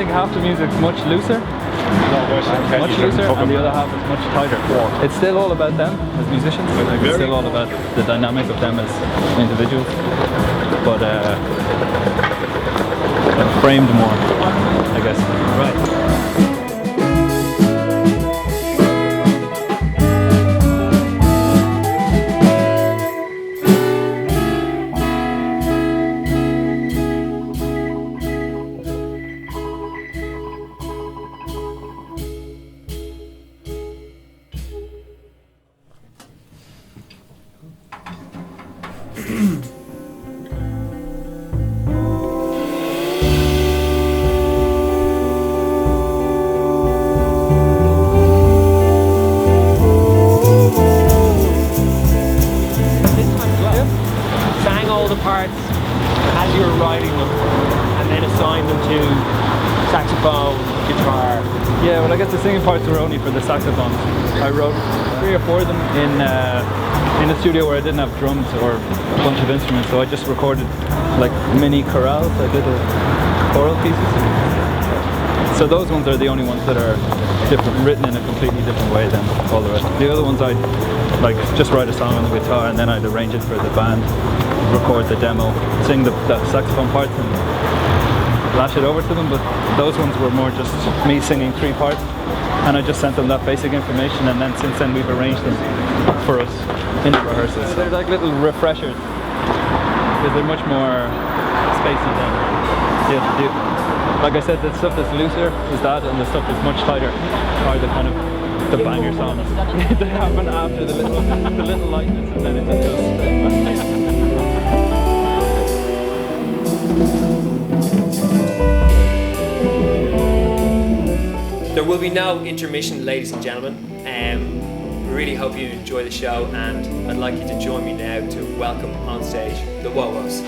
think half the music's much looser. Much looser, and the other half is much tighter. It's still all about them as musicians. It's still all about the dynamic of them as individuals, but framed more, I guess. Right. As you were writing them, and then assign them to saxophone, guitar. Yeah, well, I guess the singing parts were only for the saxophones. I wrote 3 or 4 of them in a studio where I didn't have drums or a bunch of instruments, so I just recorded like mini chorales, like little choral pieces. So those ones are the only ones that are different, written in a completely different way than all the rest. The other ones I'd like just write a song on the guitar and then I'd arrange it for the band, record the demo, sing the saxophone parts and lash it over to them, but those ones were more just me singing 3 parts and I just sent them that basic information, and then since then we've arranged them for us in the rehearsals. So they're like little refreshers because they're much more spacey than like I said, the stuff that's looser is that, and the stuff that's much tighter are the kind of the banger songs. They happen after the little lightness, and then it just There will be no intermission, ladies and gentlemen. We really hope you enjoy the show, and I'd like you to join me now to welcome on stage the WoWos.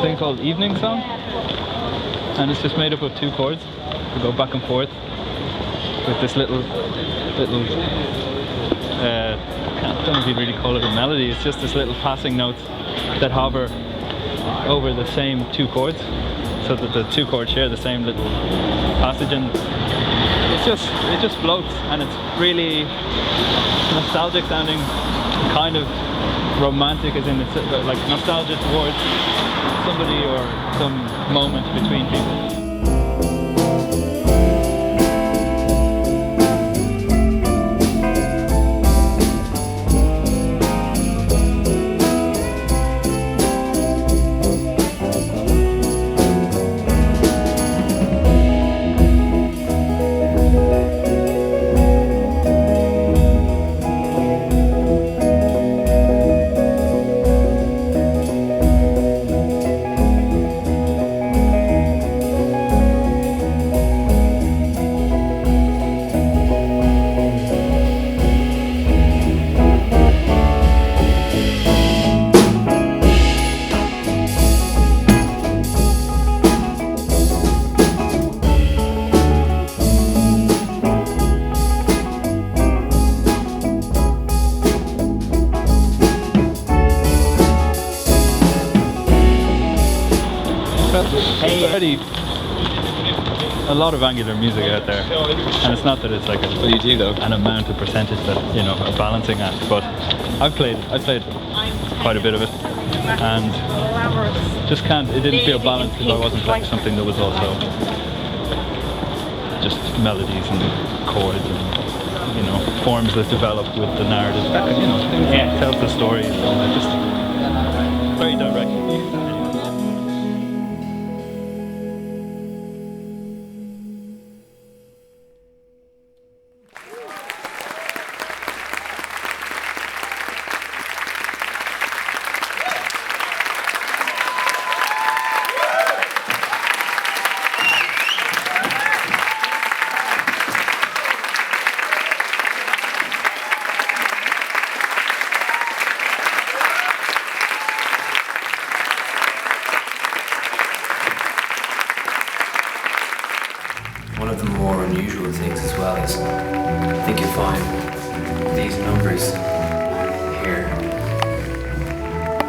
thing called Evening Song, and it's just made up of 2 chords that go back and forth with this little I don't know if you'd really call it a melody. It's just this little passing notes that hover over the same 2 chords, so that the 2 chords share the same little passage, and it just floats, and it's really nostalgic sounding, kind of romantic, as in it's like nostalgia towards somebody or some moment between people. Already a lot of angular music out there, and it's not that it's like an amount of percentage that, you know, a balancing act, but I've played quite a bit of it. and just can't. It didn't feel balanced if I wasn't playing something that was also just melodies and chords and, you know, forms that develop with the narrative. You know, things that tell the story. And just very direct. One of the more unusual things as well is, I think you'll find these numbers here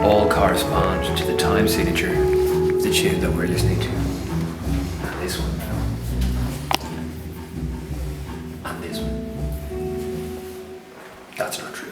all correspond to the time signature of the tune that we're listening to. And this one. And this one. That's not true.